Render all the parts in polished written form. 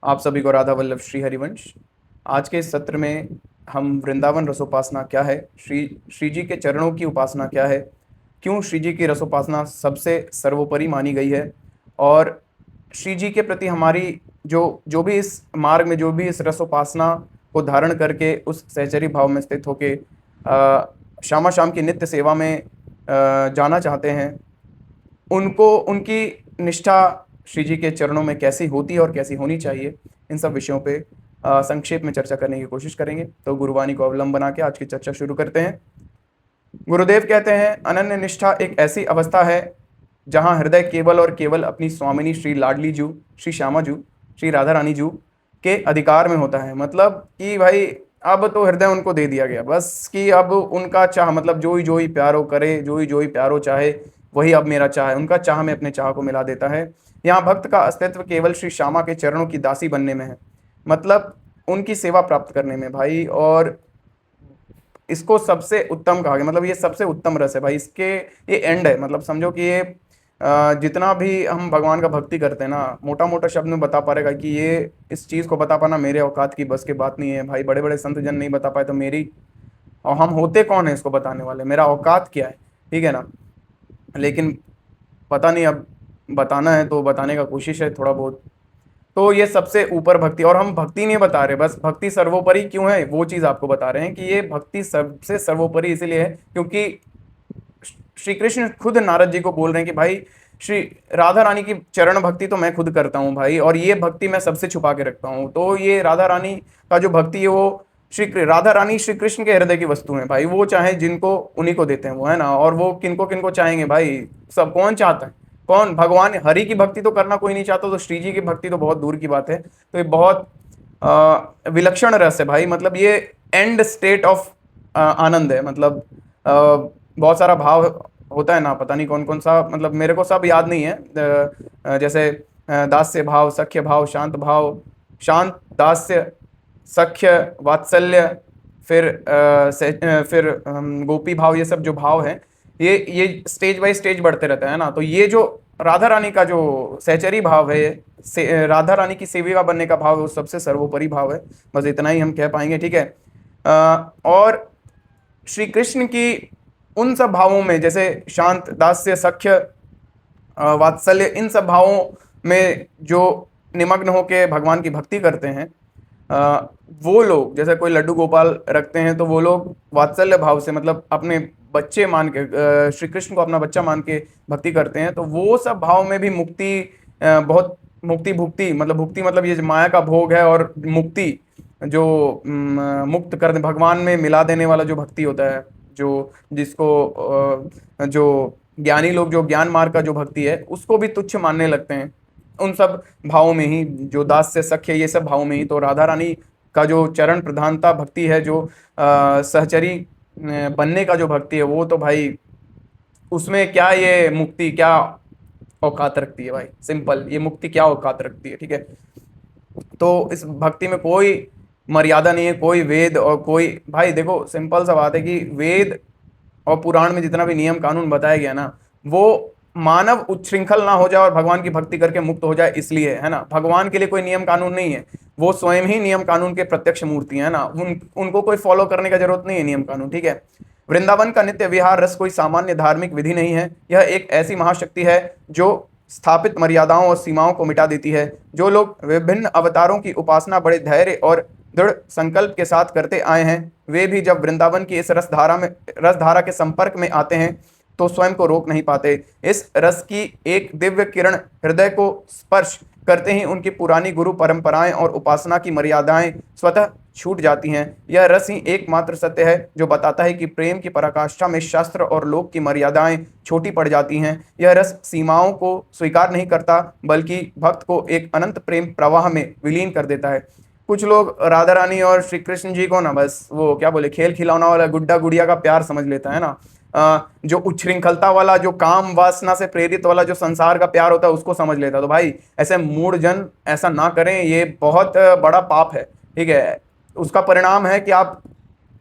आप सभी को राधा वल्लभ श्री हरिवंश। आज के इस सत्र में हम वृंदावन रसोपासना क्या है, श्री श्री जी के चरणों की उपासना क्या है, क्यों श्री जी की रसोपासना सबसे सर्वोपरि मानी गई है, और श्री जी के प्रति हमारी जो जो भी इस मार्ग में, जो भी इस रसोपासना को धारण करके उस सहचरी भाव में स्थित होके श्यामा शाम की नित्य सेवा में जाना चाहते हैं, उनको उनकी निष्ठा श्री जी के चरणों में कैसी होती है और कैसी होनी चाहिए, इन सब विषयों पे संक्षेप में चर्चा करने की कोशिश करेंगे। तो गुरुवाणी को अवलंब बना के आज की चर्चा शुरू करते हैं। गुरुदेव कहते हैं, अनन्य निष्ठा एक ऐसी अवस्था है जहां हृदय केवल और केवल अपनी स्वामिनी श्री लाडली जू, श्री श्यामा जू, श्री राधा रानी जू के अधिकार में होता है। मतलब कि भाई अब तो हृदय उनको दे दिया गया, बस कि अब उनका चाह, मतलब जो ही प्यारो करे, जो ही प्यारो चाहे, वही अब मेरा चाह है। उनका चाह में अपने चाह को मिला देता है। यहाँ भक्त का अस्तित्व केवल श्री श्यामा के चरणों की दासी बनने में है, मतलब उनकी सेवा प्राप्त करने में भाई। और इसको सबसे उत्तम कहा गया, मतलब ये सबसे उत्तम रस है भाई, इसके ये एंड है। मतलब समझो कि ये जितना भी हम भगवान का भक्ति करते हैं ना, मोटा मोटा शब्द में बता पा रहेगा कि ये इस चीज़ को बता पाना मेरे औकात की बस की बात नहीं है भाई। बड़े बड़े संत जन नहीं बता पाए तो मेरी, और हम होते कौन है इसको बताने वाले, मेरा औकात क्या है, ठीक है ना। लेकिन पता नहीं, अब बताना है तो बताने का कोशिश है थोड़ा बहुत। तो ये सबसे ऊपर भक्ति, और हम भक्ति नहीं बता रहे, बस भक्ति सर्वोपरि क्यों है वो चीज़ आपको बता रहे हैं कि ये भक्ति सबसे सर्वोपरि इसलिए है क्योंकि श्री कृष्ण खुद नारद जी को बोल रहे हैं कि भाई श्री राधा रानी की चरण भक्ति तो मैं खुद करता हूँ भाई, और ये भक्ति मैं सबसे छुपा के रखता हूँ। तो ये राधा रानी का जो भक्ति है वो राधा रानी श्री कृष्ण के हृदय की वस्तु है भाई। वो चाहे जिनको उन्हीं को देते हैं वो, है ना। और वो किनको किनको चाहेंगे भाई, सब कौन चाहता है, कौन, भगवान हरि की भक्ति तो करना कोई नहीं चाहता, तो श्री जी की भक्ति तो बहुत दूर की बात है। तो ये बहुत विलक्षण रस है भाई। मतलब ये एंड स्टेट ऑफ आनंद है। मतलब बहुत सारा भाव होता है ना, पता नहीं कौन कौन सा, मतलब मेरे को सब याद नहीं है। जैसे दास्य भाव, सख्य भाव, शांत भाव, शांत, दास्य, सख्य, वात्सल्य, फिर गोपी भाव, ये सब जो भाव है ये स्टेज बाय स्टेज बढ़ते रहता है ना। तो ये जो राधा रानी का जो सहचरी भाव है, राधा रानी की सेविका बनने का भाव है, वो सबसे सर्वोपरि भाव है। बस इतना ही हम कह पाएंगे, ठीक है। और श्री कृष्ण की उन सब भावों में, जैसे शांत, दास्य, सख्य, वात्सल्य, इन सब भावों में जो निमग्न होकर भगवान की भक्ति करते हैं, वो लोग, जैसे कोई लड्डू गोपाल रखते हैं तो वो लोग वात्सल्य भाव से, मतलब अपने बच्चे मान के, श्री कृष्ण को अपना बच्चा मान के भक्ति करते हैं, तो वो सब भाव में भी मुक्ति, बहुत मुक्ति भुक्ति, मतलब भुक्ति मतलब ये माया का भोग है, और मुक्ति जो मुक्त कर भगवान में मिला देने वाला जो भक्ति होता है, जो जिसको जो ज्ञानी लोग, जो ज्ञान मार्ग का जो भक्ति है, उसको भी तुच्छ मानने लगते हैं। उन सब भावों में ही, जो दास से सख्य, ये सब भावों में ही तो राधा रानी का जो चरण प्रधानता भक्ति है, जो सहचरी बनने का जो भक्ति है, वो तो भाई उसमें क्या ये मुक्ति क्या औकात रखती है भाई। सिंपल, ये मुक्ति क्या औकात रखती है, ठीक है। तो इस भक्ति में कोई मर्यादा नहीं है, कोई वेद और कोई, भाई देखो सिंपल सा बात है कि वेद और पुराण में जितना भी नियम कानून बताया गया ना, वो मानव उच्छृंखल ना हो जाए और भगवान की भक्ति करके मुक्त हो जाए, इसलिए है ना। भगवान के लिए कोई नियम कानून नहीं है, वो स्वयं ही नियम कानून के प्रत्यक्ष मूर्ति है ना। उनको कोई फॉलो करने का जरूरत नहीं है नियम कानून, ठीक है। वृंदावन का नित्य विहार रस कोई सामान्य धार्मिक विधि नहीं है, यह एक ऐसी महाशक्ति है जो स्थापित मर्यादाओं और सीमाओं को मिटा देती है। जो लोग विभिन्न अवतारों की उपासना बड़े धैर्य और दृढ़ संकल्प के साथ करते आए हैं, वे भी जब वृंदावन की इस रसधारा के संपर्क में आते हैं तो स्वयं को रोक नहीं पाते। इस रस की एक दिव्य किरण हृदय को स्पर्श करते ही उनकी पुरानी गुरु परंपराएं और उपासना की मर्यादाएं स्वतः छूट जाती हैं। यह रस ही एकमात्र सत्य है जो बताता है कि प्रेम की पराकाष्ठा में शास्त्र और लोक की मर्यादाएं छोटी पड़ जाती हैं। यह रस सीमाओं को स्वीकार नहीं करता, बल्कि भक्त को एक अनंत प्रेम प्रवाह में विलीन कर देता है। कुछ लोग राधा रानी और श्री कृष्ण जी को ना बस वो क्या बोले, खेल खिलौना वाला, गुड्डा गुड़िया का प्यार समझ लेता है ना। जो उच्छृंखलता वाला, जो काम वासना से प्रेरित वाला, जो संसार का प्यार होता है, उसको समझ लेता है। तो भाई ऐसे मूढ़ जन ऐसा ना करें, ये बहुत बड़ा पाप है, ठीक है। उसका परिणाम है कि आप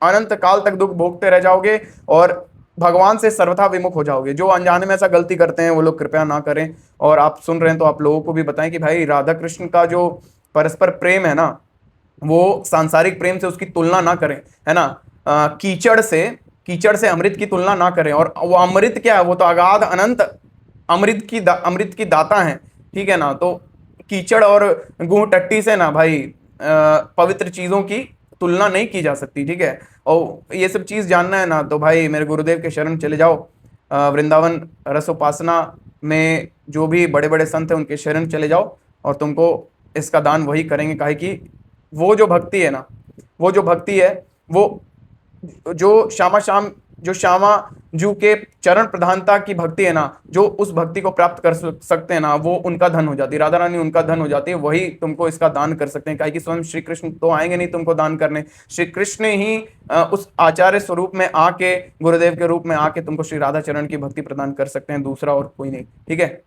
अनंत काल तक दुख भोगते रह जाओगे और भगवान से सर्वथा विमुख हो जाओगे। जो अनजाने में ऐसा गलती करते हैं वो लोग कृपया ना करें। और आप सुन रहे हैं तो आप लोगों को भी बताएं कि भाई राधा कृष्ण का जो परस्पर प्रेम है ना, वो सांसारिक प्रेम से उसकी तुलना ना करें, है ना। कीचड़ से अमृत की तुलना ना करें। और वो अमृत क्या है, वो तो अगाध अनंत अमृत की दाता है, ठीक है ना। तो कीचड़ और गुह टट्टी से ना भाई पवित्र चीजों की तुलना नहीं की जा सकती, ठीक है। और ये सब चीज जानना है ना, तो भाई मेरे गुरुदेव के शरण चले जाओ। वृंदावन रसोपासना में जो भी बड़े बड़े संत हैं उनके शरण चले जाओ, और तुमको इसका दान वही करेंगे। काहे कि वो जो भक्ति है ना, वो जो भक्ति है, वो जो श्यामा जू के चरण प्रधानता की भक्ति है ना, जो उस भक्ति को प्राप्त कर सकते हैं ना, वो उनका धन हो जाती है, राधा रानी उनका धन हो जाती है। वही तुमको इसका दान कर सकते हैं, काहे कि स्वयं श्री कृष्ण तो आएंगे नहीं तुमको दान करने। श्री कृष्ण ही उस आचार्य स्वरूप में आके, गुरुदेव के रूप में आके तुमको श्री राधा चरण की भक्ति प्रदान कर सकते हैं, दूसरा और कोई नहीं, ठीक है।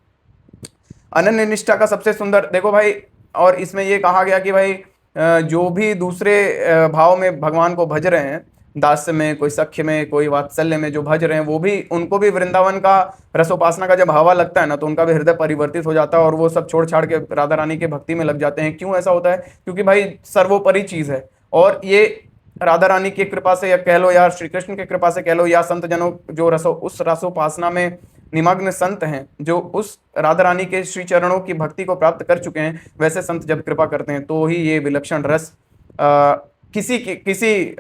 अनन्य निष्ठा का सबसे सुंदर देखो भाई, और इसमें ये कहा गया कि भाई जो भी दूसरे भाव में भगवान को भज रहे हैं, दास्य में, कोई सख्य में, कोई वात्सल्य में जो भज रहे हैं, वो भी, उनको भी वृंदावन का रसोपासना का जब हवा लगता है ना, तो उनका भी हृदय परिवर्तित हो जाता है, और वो सब छोड़ छाड़ के राधा रानी के भक्ति में लग जाते हैं। क्यों ऐसा होता है? क्योंकि भाई सर्वोपरि चीज है, और ये राधा रानी की कृपा से, या कह लो या श्री कृष्ण की कृपा से कह लो, या संत जनों जो उस रसोपासना में निमग्न संत हैं, जो उस राधा रानी के श्री चरणों की भक्ति को प्राप्त कर चुके हैं, वैसे संत जब कृपा करते हैं तो ही ये विलक्षण रस किसी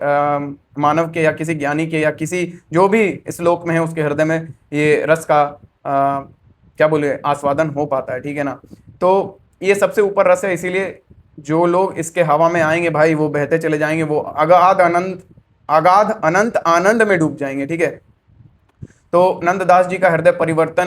मानव के, या किसी ज्ञानी के, या किसी जो भी इस लोक में है उसके हृदय में ये रस का क्या बोले आस्वादन हो पाता है, ठीक है ना। तो ये सबसे ऊपर रस है, इसीलिए जो लोग इसके हवा में आएंगे भाई, वो बहते चले जाएंगे, वो अगाध अनंत आनंद में डूब जाएंगे, ठीक है। तो नंददास जी का हृदय परिवर्तन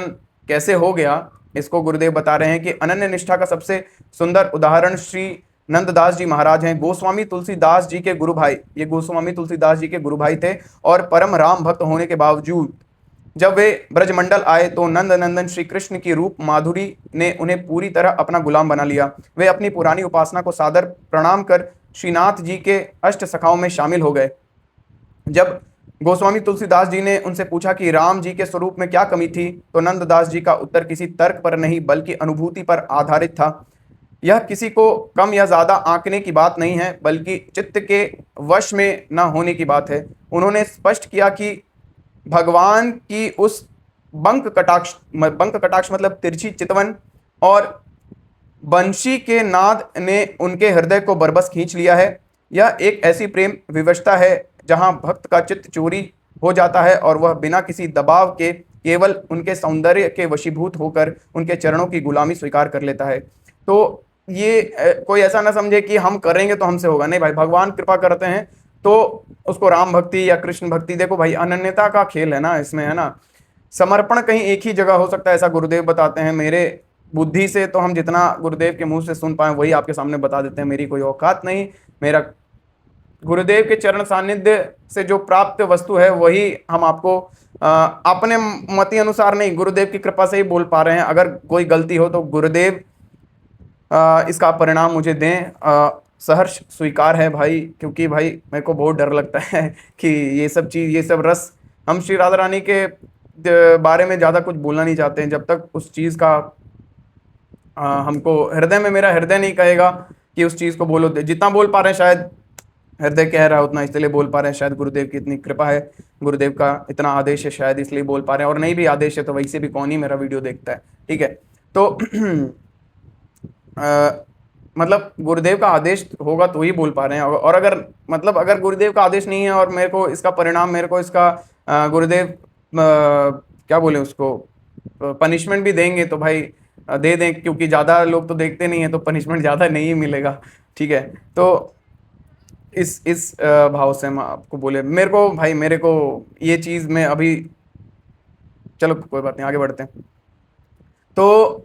कैसे हो गया, इसको गुरुदेव बता रहे हैं कि अनन्य निष्ठा का सबसे सुंदर उदाहरण श्री नंददास जी महाराज हैं। गोस्वामी तुलसीदास जी के गुरु भाई, ये गोस्वामी तुलसीदास जी के गुरु भाई थे, और परम राम भक्त होने के बावजूद जब वे ब्रजमंडल आए तो नंद नंदन श्री कृष्ण की रूप माधुरी ने उन्हें पूरी तरह अपना गुलाम बना लिया। वे अपनी पुरानी उपासना को सादर प्रणाम कर श्रीनाथ जी के अष्ट सखाओं में शामिल हो गए। जब गोस्वामी तुलसीदास जी ने उनसे पूछा कि राम जी के स्वरूप में क्या कमी थी, तो नंददास जी का उत्तर किसी तर्क पर नहीं बल्कि अनुभूति पर आधारित था। यह किसी को कम या ज्यादा आंकने की बात नहीं है, बल्कि चित्त के वश में न होने की बात है। उन्होंने स्पष्ट किया कि भगवान की उस बंक कटाक्ष मतलब तिरछी चितवन और बंशी के नाद ने उनके हृदय को बरबस खींच लिया है। यह एक ऐसी प्रेम विवशता है जहां भक्त का चित्त चोरी हो जाता है, और वह बिना किसी दबाव के केवल उनके सौंदर्य के वशीभूत होकर उनके चरणों की गुलामी स्वीकार कर लेता है। तो ये कोई ऐसा ना समझे कि हम करेंगे तो हमसे होगा, नहीं भाई, भगवान कृपा करते हैं तो उसको राम भक्ति या कृष्ण भक्ति, देखो भाई अनन्यता का खेल है ना इसमें, है ना। समर्पण कहीं एक ही जगह हो सकता है, ऐसा गुरुदेव बताते हैं। मेरे बुद्धि से तो हम जितना गुरुदेव के मुंह से सुन पाए वही आपके सामने बता देते हैं, मेरी कोई औकात नहीं। मेरा गुरुदेव के चरण सानिध्य से जो प्राप्त वस्तु है वही हम आपको अपने मति अनुसार नहीं, गुरुदेव की कृपा से ही बोल पा रहे हैं। अगर कोई गलती हो तो गुरुदेव इसका परिणाम मुझे दें, सहर्ष स्वीकार है भाई, क्योंकि भाई मेरे को बहुत डर लगता है कि ये सब चीज़, ये सब रस, हम श्री राधा रानी के बारे में ज़्यादा कुछ बोलना नहीं चाहते हैं जब तक उस चीज़ का हमको हृदय में, मेरा हृदय नहीं कहेगा कि उस चीज़ को बोलो। जितना बोल पा रहे हैं शायद हृदय कह रहा है उतना, इसलिए बोल पा रहे हैं। शायद गुरुदेव की इतनी कृपा है, गुरुदेव का इतना आदेश है, शायद इसलिए बोल पा रहे हैं। और नहीं भी आदेश है तो वैसे भी कौन ही मेरा वीडियो देखता है, ठीक है। तो मतलब गुरुदेव का आदेश होगा तो ही बोल पा रहे हैं। और अगर मतलब अगर गुरुदेव का आदेश नहीं है और मेरे को इसका परिणाम, मेरे को इसका गुरुदेव क्या बोले उसको पनिशमेंट भी देंगे तो भाई दे दें, क्योंकि ज़्यादा लोग तो देखते नहीं है तो पनिशमेंट ज़्यादा नहीं मिलेगा, ठीक है। तो इस भाव से हम आपको बोले, मेरे को भाई, मेरे को ये चीज़ में अभी, चलो कोई बात नहीं, आगे बढ़ते हैं। तो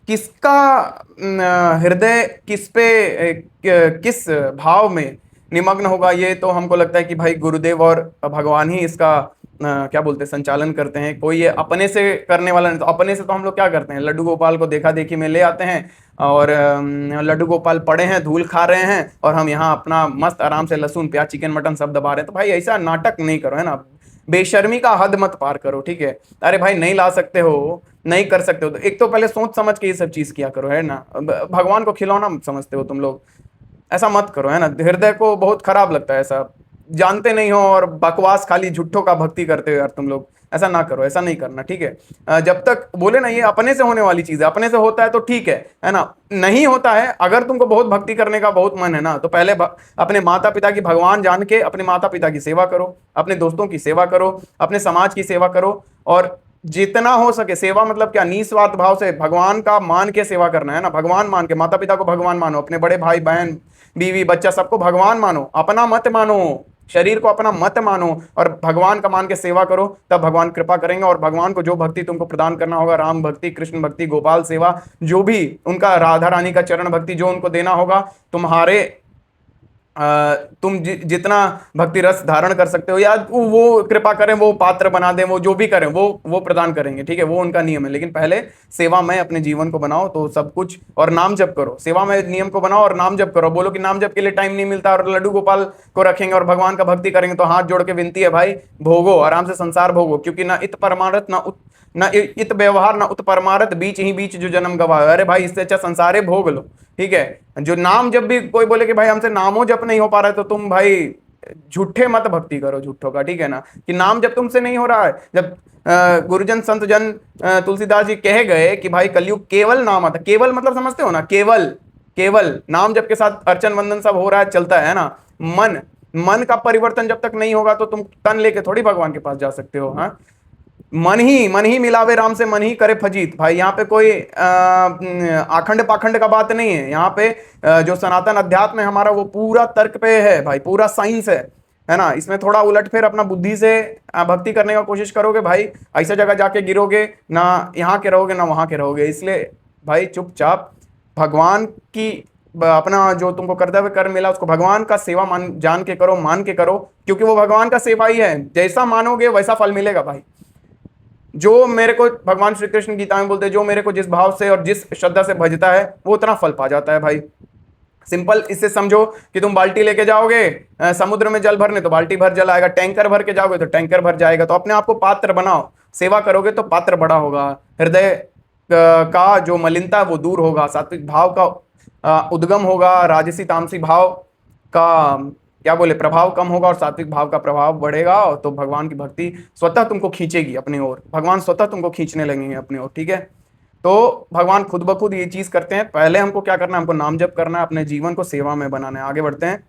किसका हृदय किस पे किस भाव में निमग्न होगा, ये तो हमको लगता है कि भाई गुरुदेव और भगवान ही इसका क्या बोलते हैं संचालन करते हैं। कोई ये अपने से करने वाला नहीं। तो अपने से तो हम लोग क्या करते हैं, लड्डू गोपाल को देखा देखी में ले आते हैं, और लड्डू गोपाल पड़े हैं, धूल खा रहे हैं, और हम यहाँ अपना मस्त आराम से लहसुन प्याज चिकन मटन सब दबा रहे हैं। तो भाई ऐसा नाटक नहीं करो, है ना। बेशर्मी का हद मत पार करो, ठीक है। अरे भाई नहीं ला सकते हो, नहीं कर सकते हो, तो एक तो पहले सोच समझ के ये सब चीज किया करो, है ना। भगवान को खिलौना मत समझते हो तुम लोग, ऐसा मत करो, है ना। हृदय को बहुत खराब लगता है ऐसा, जानते नहीं हो और बकवास खाली झूठों का भक्ति करते हो यार तुम लोग। ऐसा ना करो, ऐसा नहीं करना, ठीक है। जब तक बोले ना, ये अपने से होने वाली चीज है, अपने से होता है तो ठीक है ना। नहीं होता है, अगर तुमको बहुत भक्ति करने का बहुत मन है ना, तो पहले अपने माता पिता की भगवान जान के अपने माता पिता की सेवा करो, अपने दोस्तों की सेवा करो, अपने समाज की सेवा करो। और जितना हो सके सेवा मतलब क्या, निस्वार्थ भाव से भगवान का मान के सेवा करना, है ना। भगवान मान के, माता पिता को भगवान मानो, अपने बड़े भाई बहन बीवी बच्चा सबको भगवान मानो, अपना मत मानो, शरीर को अपना मत मानो, और भगवान का मान के सेवा करो, तब भगवान कृपा करेंगे। और भगवान को जो भक्ति तुमको प्रदान करना होगा, राम भक्ति, कृष्ण भक्ति, गोपाल सेवा, जो भी उनका, राधा रानी का चरण भक्ति जो उनको देना होगा, तुम्हारे तुम जितना भक्ति रस धारण कर सकते हो, या वो कृपा करें, वो पात्र बना दें, वो जो भी करें वो प्रदान करेंगे, ठीक है। वो उनका नियम है, लेकिन पहले सेवा में अपने जीवन को बनाओ तो सब कुछ, और नाम जप करो। सेवा में नियम को बनाओ और नाम जप करो। बोलो कि नाम जप के लिए टाइम नहीं मिलता और लड्डू गोपाल को रखेंगे और भगवान का भक्ति करेंगे, तो हाथ जोड़ के विनती है भाई, भोगो आराम से संसार भोगो, क्योंकि ना इत परमारथ ना इत व्यवहार ना उत परमारथ, बीच ही बीच जो जन्म गवाए। अरे भाई इससे अच्छा संसारे भोग लो, ठीक है। जो नाम जब भी कोई बोले कि भाई हमसे नामो जप नहीं हो पा रहा है, तो तुम भाई झूठे मत भक्ति करो झूठों का, ठीक है ना। कि नाम जब तुमसे नहीं हो रहा है, जब गुरुजन संत जन तुलसीदास जी कह गए कि भाई कलयुग केवल नाम आता, केवल मतलब समझते हो ना, केवल केवल नाम जप के साथ अर्चन वंदन सब हो रहा है, चलता है ना। मन का परिवर्तन जब तक नहीं होगा तो तुम तन लेके थोड़ी भगवान के पास जा सकते हो। हाँ, मन ही मिलावे राम से, मन ही करे फजीत। भाई यहाँ पे कोई आखंड पाखंड का बात नहीं है। यहाँ पे जो सनातन अध्यात्म है हमारा, वो पूरा तर्क पे है भाई, पूरा साइंस है ना। इसमें थोड़ा उलट फेर अपना बुद्धि से भक्ति करने का कोशिश करोगे भाई, ऐसा जगह जाके गिरोगे ना, यहाँ के रहोगे ना वहां के रहोगे। इसलिए भाई चुपचाप भगवान की अपना जो तुमको कर्तव्य कर्म मिला, उसको भगवान का सेवा जान के करो, मान के करो, क्योंकि वो भगवान का सेवा ही है। जैसा मानोगे वैसा फल मिलेगा भाई। जो मेरे को, भगवान श्री कृष्ण गीता में बोलते हैं, जो मेरे को जिस भाव से और जिस श्रद्धा से भजता है वो उतना फल पा जाता है भाई। सिंपल इससे समझो कि तुम बाल्टी लेके जाओगे समुद्र में जल भरने, तो बाल्टी भर जल आएगा। टैंकर भर के जाओगे तो टैंकर भर जाएगा। तो अपने आप को पात्र बनाओ, सेवा करोगे तो पात्र बड़ा होगा, हृदय का जो मलिनता है वो दूर होगा, सात्विक भाव का उद्गम होगा, राजसी तामसी भाव का क्या बोले प्रभाव कम होगा और सात्विक भाव का प्रभाव बढ़ेगा। तो भगवान की भक्ति स्वतः तुमको खींचेगी अपनी ओर, भगवान स्वतः तुमको खींचने लगेंगे अपनी ओर, ठीक है। तो भगवान खुद ब खुद ये चीज करते हैं। पहले हमको क्या करना है, हमको नाम जप करना है, अपने जीवन को सेवा में बनाना है। आगे बढ़ते हैं।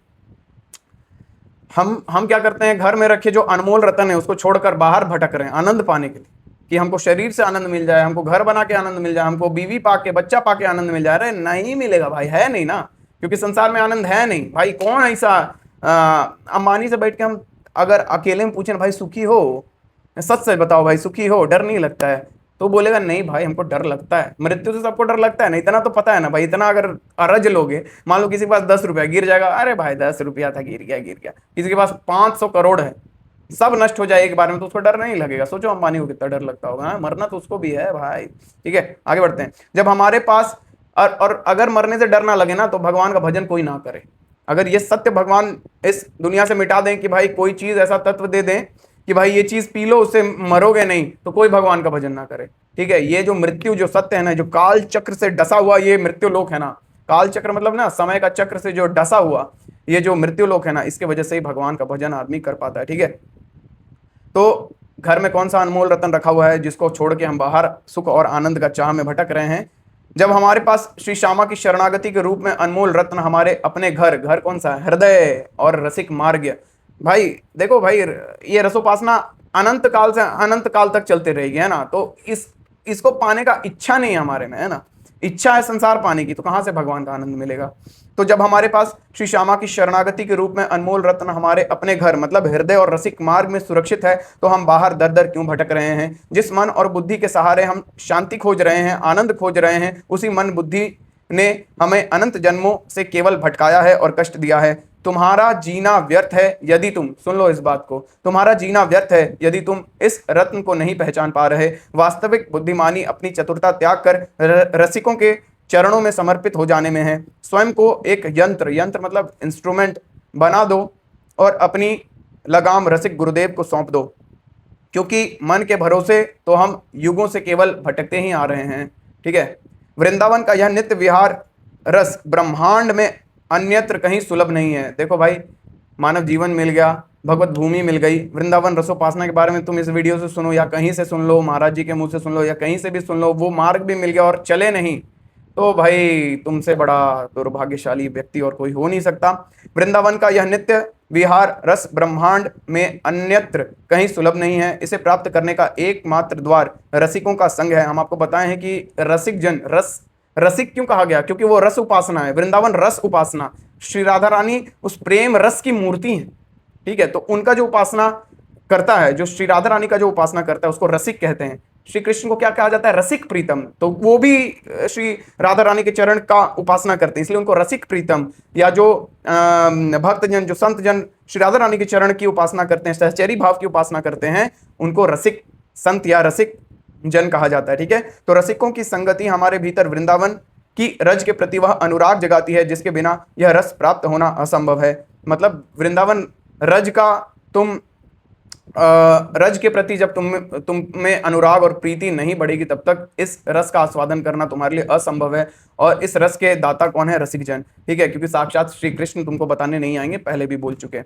हम क्या करते हैं, घर में रखे जो अनमोल रतन है उसको छोड़कर बाहर भटक रहे हैं आनंद पाने के लिए, कि हमको शरीर से आनंद मिल जाए, हमको घर बना के आनंद मिल जाए, हमको बीवी पाके बच्चा पाके आनंद मिल जाए। अरे नहीं मिलेगा भाई, है नहीं ना, क्योंकि संसार में आनंद है नहीं भाई। कौन ऐसा अंबानी से बैठ के हम अगर अकेले में पूछे भाई सुखी हो, सच सच बताओ भाई सुखी हो, डर नहीं लगता है, तो बोलेगा नहीं भाई हमको डर लगता है। मृत्यु से सबको डर लगता है ना, इतना तो पता है ना भाई। इतना अगर अरज लोगे, मान लो किसी के पास 10 रुपया गिर जाएगा, अरे भाई 10 रुपया था गिर गया गिर गया। किसी के पास 500 करोड़ है, सब नष्ट हो जाए एक बार में, तो उसको डर नहीं लगेगा। सोचो अंबानी को कितना डर लगता होगा। मरना तो उसको भी है भाई, ठीक है। आगे बढ़ते हैं। जब हमारे पास और अगर मरने से डर ना लगे ना, तो भगवान का भजन कोई ना करे। अगर ये सत्य भगवान इस दुनिया से मिटा दें कि भाई कोई चीज ऐसा तत्व दे दें कि भाई ये चीज पी लो उससे मरोगे नहीं, तो कोई भगवान का भजन ना करे, ठीक है। ये जो मृत्यु जो सत्य है ना, जो काल चक्र से डसा हुआ ये मृत्यु लोक है ना, काल चक्र मतलब ना समय का चक्र से जो डसा हुआ ये जो मृत्यु लोक है ना, इसके वजह से ही भगवान का भजन आदमी कर पाता है, ठीक है। तो घर में कौन सा अनमोल रतन रखा हुआ है जिसको छोड़ के हम बाहर सुख और आनंद का चाह में भटक रहे हैं। जब हमारे पास श्री श्यामा की शरणागति के रूप में अनमोल रत्न हमारे अपने घर कौन सा है, हृदय और रसिक मार्ग। भाई देखो भाई, ये रसोपासना अनंत काल से अनंत काल तक चलते रहेगी, है ना। तो इसको पाने का इच्छा नहीं है हमारे में, है ना। इच्छा है संसार पाने की, तो कहां से भगवान का आनंद मिलेगा। तो जब हमारे पास श्री श्यामा की शरणागति के रूप में अनमोल रत्न हमारे अपने घर मतलब हृदय और रसिक मार्ग में सुरक्षित है, तो हम बाहर दर दर क्यों भटक रहे हैं। जिस मन और बुद्धि के सहारे हम शांति खोज रहे हैं, आनंद खोज रहे हैं, उसी मन बुद्धि ने हमें अनंत जन्मों से केवल भटकाया है और कष्ट दिया है। तुम्हारा जीना व्यर्थ है यदि तुम, सुन लो इस बात को, तुम्हारा जीना व्यर्थ है यदि तुम इस रत्न को नहीं पहचान पा रहे। वास्तविक बुद्धिमानी अपनी चतुरता त्याग कर रसिकों के चरणों में समर्पित हो जाने में है। स्वयं को एक यंत्र मतलब इंस्ट्रूमेंट बना दो और अपनी लगाम रसिक गुरुदेव को सौंप दो। क्योंकि मन के भरोसे तो हम युगों से केवल भटकते ही आ रहे हैं। ठीक है, वृंदावन का यह नित्य विहार रस ब्रह्मांड में अन्यत्र कहीं सुलभ नहीं है। देखो भाई, मानव जीवन मिल गया, भगवत भूमि मिल गई, वृंदावन रसोपासना के बारे में तुम इस वीडियो से सुनो या कहीं से सुन लो, महाराज जी के मुंह से सुन लो या कहीं से भी सुन लो, वो मार्ग भी मिल गया और चले नहीं, तो भाई तुमसे बड़ा दुर्भाग्यशाली व्यक्ति और कोई हो नहीं सकता। वृंदावन का यह नित्य विहार रस ब्रह्मांड में अन्यत्र कहीं सुलभ नहीं है। इसे प्राप्त करने का एकमात्र द्वार रसिकों का संग है। हम आपको बताए हैं कि रसिक जन, रसिक क्यों कहा गया? क्योंकि वो रस उपासना है। वृंदावन रस उपासना, श्री राधा रानी उस प्रेम रस की मूर्ति है। ठीक है, तो उनका जो उपासना करता है, जो श्री राधा रानी का जो उपासना करता है, उसको रसिक कहते हैं। श्री कृष्ण को क्या कहा जाता है? रसिक प्रीतम। तो वो भी श्री राधा रानी के चरण का उपासना करते हैं, इसलिए उनको रसिक प्रीतम, या जो भक्त जन, जो संत जन श्री राधा रानी के चरण की उपासना करते हैं, सहचरी भाव की उपासना करते हैं, उनको रसिक संत या रसिक जन कहा जाता है। ठीक है, तो रसिकों की संगति हमारे भीतर वृंदावन की रज के प्रति वह अनुराग जगाती है जिसके बिना यह रस प्राप्त होना असंभव है। मतलब वृंदावन रज का तुम रज के प्रति जब तुम में अनुराग और प्रीति नहीं बढ़ेगी, तब तक इस रस का आस्वादन करना तुम्हारे लिए असंभव है। और इस रस के दाता कौन है? रसिक जन। ठीक है, क्योंकि साक्षात श्री कृष्ण तुमको बताने नहीं आएंगे, पहले भी बोल चुके।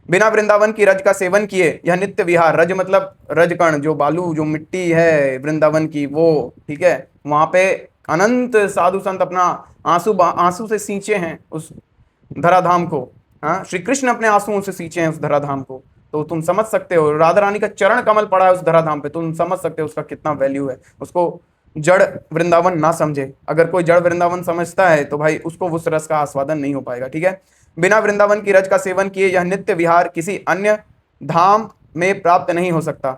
बिना वृंदावन की रज का सेवन किए यह नित्य विहार, रज मतलब रजकण, जो बालू, जो मिट्टी है वृंदावन की, वो ठीक है, वहां पे अनंत साधु संत अपना आंसू से सींचे हैं उस धराधाम को। हाँ, श्री कृष्ण अपने आंसुओं से सींचे हैं उस धराधाम को। तो तुम समझ सकते हो, राधा रानी का चरण कमल पड़ा है उस धराधाम पे, तुम समझ सकते हो उसका कितना वैल्यू है। उसको जड़ वृंदावन ना समझे, अगर कोई जड़ वृंदावन समझता है तो भाई उसको उस रस का आस्वादन नहीं हो पाएगा। ठीक है, बिना वृंदावन की रज का सेवन किए यह नित्य विहार किसी अन्य धाम में प्राप्त नहीं हो सकता।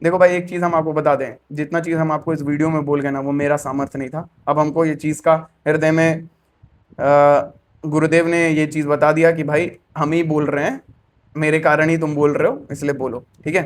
देखो भाई, एक चीज हम आपको बता दें, जितना चीज हम आपको इस वीडियो में बोल गए ना, वो मेरा सामर्थ्य नहीं था। अब हमको ये चीज का हृदय में गुरुदेव ने ये चीज बता दिया कि भाई हम ही बोल रहे हैं, मेरे कारण ही तुम बोल रहे हो, इसलिए बोलो। ठीक है,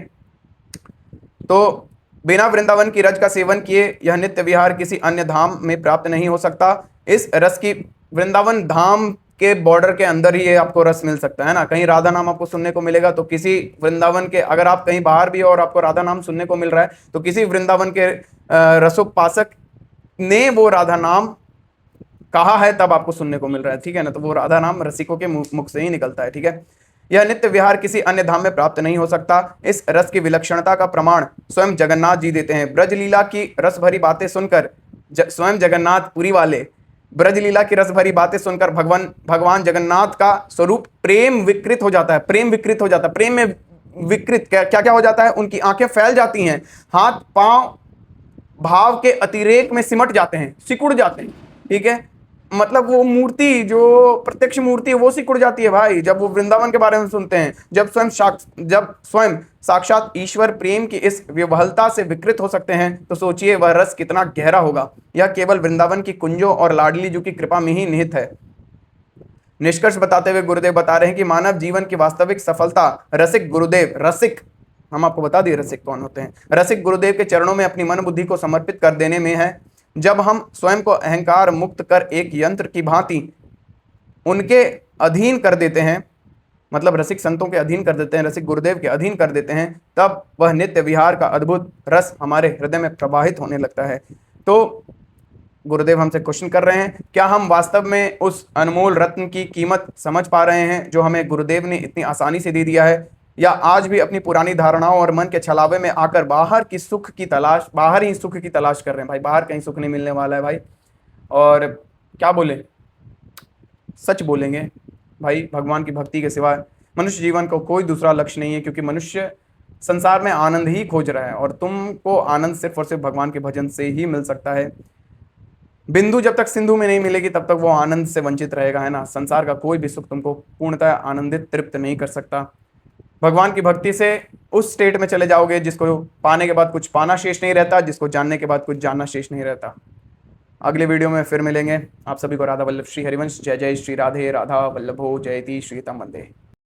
तो बिना वृंदावन की रज का सेवन किए यह नित्य विहार किसी अन्य धाम में प्राप्त नहीं हो सकता। इस रस की वृंदावन धाम के बॉर्डर के अंदर ही आपको रस मिल सकता है ना। कहीं राधा नाम आपको सुनने को मिलेगा तो किसी वृंदावन के, अगर आप कहीं बाहर भी हो और आपको राधा नाम सुनने को मिल रहा है तो किसी वृंदावन के रसोपासक ने वो राधा नाम कहा है, तब आपको सुनने को मिल रहा है। ठीक है ना, तो वो राधा नाम रसिकों के मुख से ही निकलता है। ठीक है, यह नित्य विहार किसी अन्य धाम में प्राप्त नहीं हो सकता। इस रस की विलक्षणता का प्रमाण स्वयं जगन्नाथ जी देते हैं। ब्रजलीला की रस भरी बातें सुनकर स्वयं जगन्नाथ पुरी वाले ब्रजलीला की रस भरी बातें सुनकर भगवान जगन्नाथ का स्वरूप प्रेम विकृत हो जाता है। प्रेम विकृत हो जाता है, प्रेम में विकृत क्या क्या हो जाता है? उनकी आंखें फैल जाती हैं, हाथ पांव भाव के अतिरेक में सिमट जाते हैं, सिकुड़ जाते हैं। ठीक है, मतलब वो मूर्ति, जो प्रत्यक्ष मूर्ति है, वो सिकुड़ जाती है भाई जब वो वृंदावन के बारे में सुनते हैं। जब स्वयं साक्षात ईश्वर प्रेम की इस विवहलता से विकृत हो सकते हैं, तो सोचिए वह रस कितना गहरा होगा। यह केवल वृंदावन की कुंजों और लाडली जी की कृपा में ही निहित है। निष्कर्ष बताते हुए गुरुदेव बता रहे हैं कि मानव जीवन की वास्तविक सफलता रसिक गुरुदेव, रसिक हम आपको बता दिए रसिक कौन होते हैं, रसिक गुरुदेव के चरणों में अपनी मन बुद्धि को समर्पित कर देने में है। जब हम स्वयं को अहंकार मुक्त कर एक यंत्र की भांति उनके अधीन कर देते हैं, मतलब रसिक संतों के अधीन कर देते हैं, रसिक गुरुदेव के अधीन कर देते हैं, तब वह नित्य विहार का अद्भुत रस हमारे हृदय में प्रवाहित होने लगता है। तो गुरुदेव हमसे क्वेश्चन कर रहे हैं, क्या हम वास्तव में उस अनमोल रत्न की कीमत समझ पा रहे हैं जो हमें गुरुदेव ने इतनी आसानी से दे दिया है, या आज भी अपनी पुरानी धारणाओं और मन के छलावे में आकर बाहर ही सुख की तलाश कर रहे हैं? भाई बाहर कहीं सुख नहीं मिलने वाला है भाई। और क्या बोले, सच बोलेंगे भाई, भगवान की भक्ति के सिवा मनुष्य जीवन को कोई दूसरा लक्ष्य नहीं है, क्योंकि मनुष्य संसार में आनंद ही खोज रहा है और तुमको आनंद सिर्फ और सिर्फ भगवान के भजन से ही मिल सकता है। बिंदु जब तक सिंधु में नहीं मिलेगी तब तक वो आनंद से वंचित रहेगा, है ना। संसार का कोई भी सुख तुमको पूर्णतः आनंदित तृप्त नहीं कर सकता। भगवान की भक्ति से उस स्टेट में चले जाओगे जिसको पाने के बाद कुछ पाना शेष नहीं रहता, जिसको जानने के बाद कुछ जानना शेष नहीं रहता। अगले वीडियो में फिर मिलेंगे। आप सभी को राधा वल्लभ श्री हरिवंश। जय जय श्री राधे, राधा वल्लभो जयति श्रीतम वंदे।